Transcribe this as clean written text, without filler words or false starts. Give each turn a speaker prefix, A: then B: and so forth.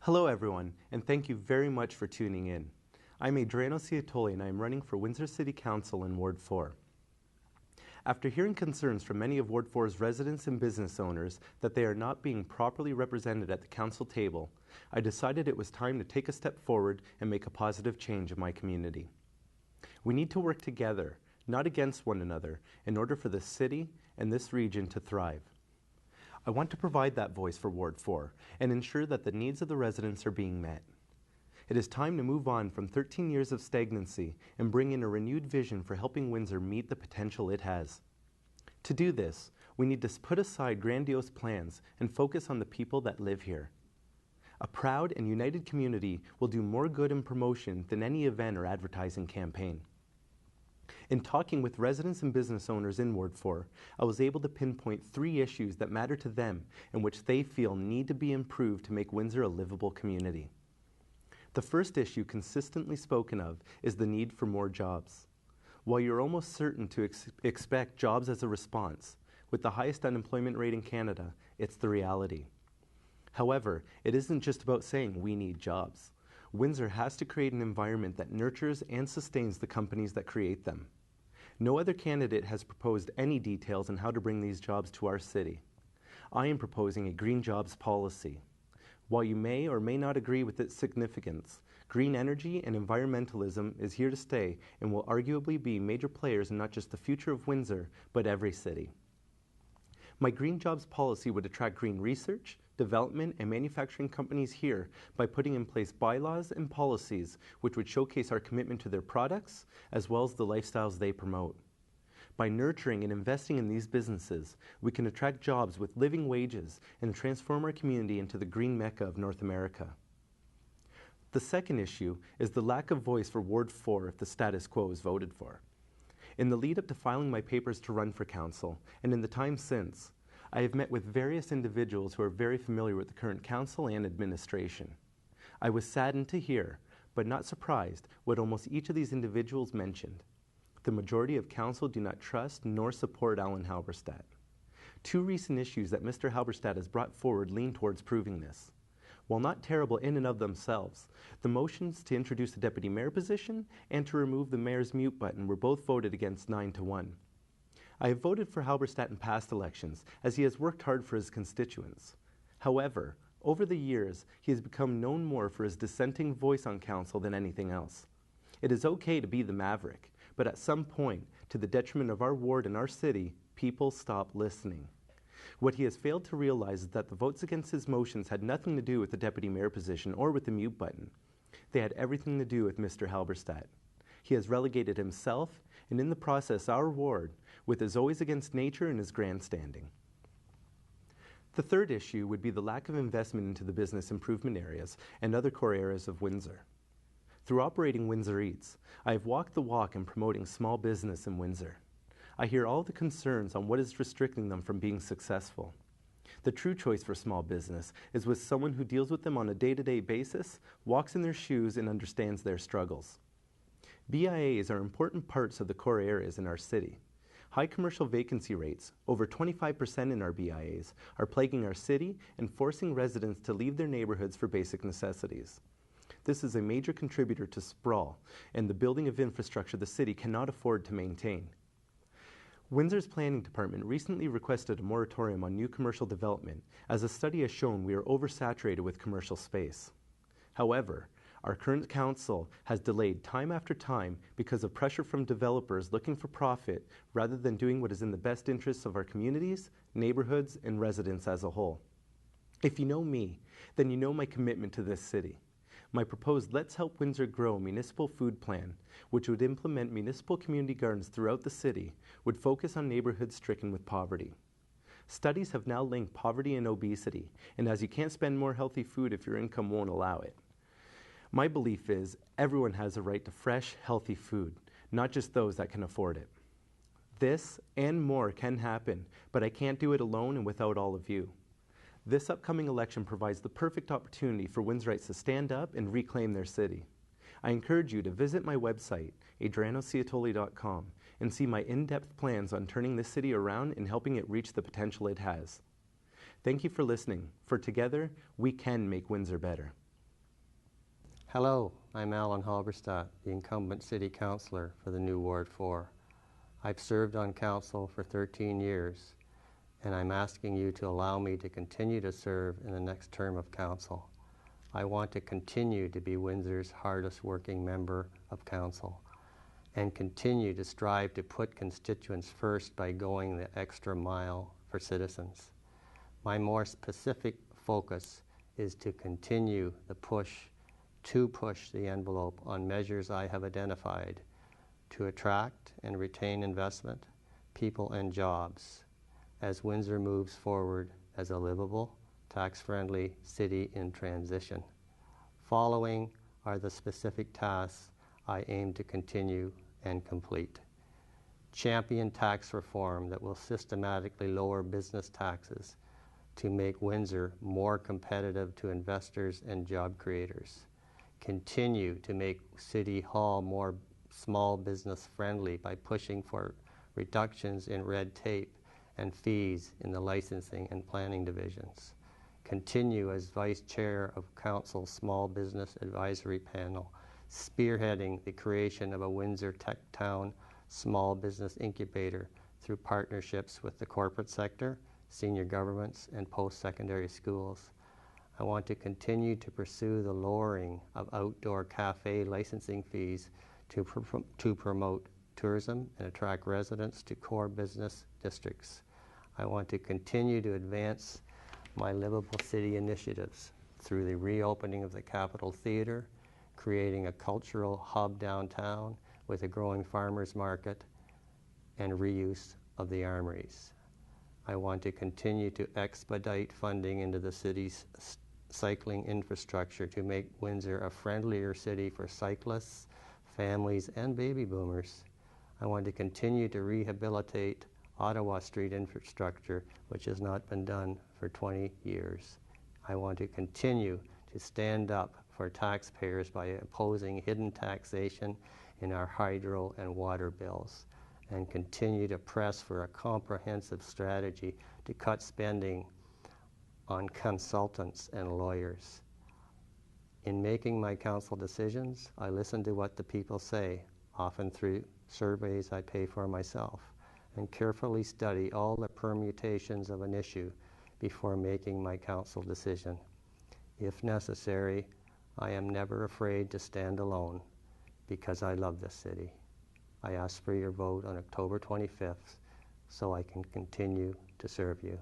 A: Hello everyone, and thank you very much for tuning in. I'm Adriano Ciotoli and I'm running for Windsor City Council in Ward 4. After hearing concerns from many of Ward 4's residents and business owners that they are not being properly represented at the council table, I decided it was time to take a step forward and make a positive change in my community. We need to work together, not against one another, in order for the city and this region to thrive. I want to provide that voice for Ward 4 and ensure that the needs of the residents are being met. It is time to move on from 13 years of stagnancy and bring in a renewed vision for helping Windsor meet the potential it has. To do this, we need to put aside grandiose plans and focus on the people that live here. A proud and united community will do more good in promotion than any event or advertising campaign. In talking with residents and business owners in Ward 4, I was able to pinpoint 3 issues that matter to them and which they feel need to be improved to make Windsor a livable community. The first issue consistently spoken of is the need for more jobs. While you're almost certain to expect jobs as a response, with the highest unemployment rate in Canada, it's the reality. However, it isn't just about saying we need jobs. Windsor has to create an environment that nurtures and sustains the companies that create them. No other candidate has proposed any details on how to bring these jobs to our city. I am proposing a green jobs policy. While you may or may not agree with its significance, green energy and environmentalism is here to stay and will arguably be major players in not just the future of Windsor, but every city. My green jobs policy would attract green research, development, and manufacturing companies here by putting in place bylaws and policies which would showcase our commitment to their products as well as the lifestyles they promote. By nurturing and investing in these businesses, we can attract jobs with living wages and transform our community into the green mecca of North America. The second issue is the lack of voice for Ward 4 if the status quo is voted for. In the lead up to filing my papers to run for council, and in the time since, I have met with various individuals who are very familiar with the current council and administration. I was saddened to hear, but not surprised, what almost each of these individuals mentioned. The majority of council do not trust nor support Alan Halberstadt. 2 recent issues that Mr. Halberstadt has brought forward lean towards proving this. While not terrible in and of themselves, the motions to introduce the deputy mayor position and to remove the mayor's mute button were both voted against 9-1. I have voted for Halberstadt in past elections as he has worked hard for his constituents. However, over the years, he has become known more for his dissenting voice on council than anything else. It is okay to be the maverick, but at some point, to the detriment of our ward and our city, people stop listening. What he has failed to realize is that the votes against his motions had nothing to do with the deputy mayor position or with the mute button. They had everything to do with Mr. Halberstadt. He has relegated himself, and in the process our ward, with his always against nature and his grandstanding. The third issue would be the lack of investment into the business improvement areas and other core areas of Windsor. Through operating Windsor Eats, I have walked the walk in promoting small business in Windsor. I hear all the concerns on what is restricting them from being successful. The true choice for small business is with someone who deals with them on a day-to-day basis, walks in their shoes, and understands their struggles. BIAs are important parts of the core areas in our city. High commercial vacancy rates, over 25% in our BIAs, are plaguing our city and forcing residents to leave their neighborhoods for basic necessities. This is a major contributor to sprawl and the building of infrastructure the city cannot afford to maintain. Windsor's Planning Department recently requested a moratorium on new commercial development, as a study has shown we are oversaturated with commercial space. However, our current council has delayed time after time because of pressure from developers looking for profit rather than doing what is in the best interests of our communities, neighborhoods, and residents as a whole. If you know me, then you know my commitment to this city. My proposed Let's Help Windsor Grow municipal food plan, which would implement municipal community gardens throughout the city, would focus on neighborhoods stricken with poverty. Studies have now linked poverty and obesity, and as you can't spend more healthy food if your income won't allow it. My belief is everyone has a right to fresh, healthy food, not just those that can afford it. This and more can happen, but I can't do it alone and without all of you. This upcoming election provides the perfect opportunity for Windsorites to stand up and reclaim their city. I encourage you to visit my website, adrianociotoli.com, and see my in-depth plans on turning this city around and helping it reach the potential it has. Thank you for listening, for together, we can make Windsor better.
B: Hello, I'm Alan Halberstadt, the incumbent City Councillor for the new Ward 4. I've served on Council for 13 years, and I'm asking you to allow me to continue to serve in the next term of Council. I want to continue to be Windsor's hardest working member of Council and continue to strive to put constituents first by going the extra mile for citizens. My more specific focus is to continue the push the envelope on measures I have identified to attract and retain investment, people and jobs as Windsor moves forward as a livable, tax-friendly city in transition. Following are the specific tasks I aim to continue and complete. Champion tax reform that will systematically lower business taxes to make Windsor more competitive to investors and job creators. Continue to make City Hall more small business friendly by pushing for reductions in red tape and fees in the licensing and planning divisions. Continue as Vice Chair of Council's Small Business Advisory Panel, spearheading the creation of a Windsor Tech Town small business incubator through partnerships with the corporate sector, senior governments, and post-secondary schools. I want to continue to pursue the lowering of outdoor cafe licensing fees to promote tourism and attract residents to core business districts. I want to continue to advance my livable city initiatives through the reopening of the Capitol Theatre, creating a cultural hub downtown with a growing farmers market, and reuse of the armories. I want to continue to expedite funding into the city's cycling infrastructure to make Windsor a friendlier city for cyclists, families, and baby boomers. I want to continue to rehabilitate Ottawa Street infrastructure, which has not been done for 20 years. I want to continue to stand up for taxpayers by opposing hidden taxation in our hydro and water bills, and continue to press for a comprehensive strategy to cut spending on consultants and lawyers. In making my council decisions, I listen to what the people say, often through surveys I pay for myself, and carefully study all the permutations of an issue before making my council decision. If necessary, I am never afraid to stand alone because I love this city. I ask for your vote on October 25th so I can continue to serve you.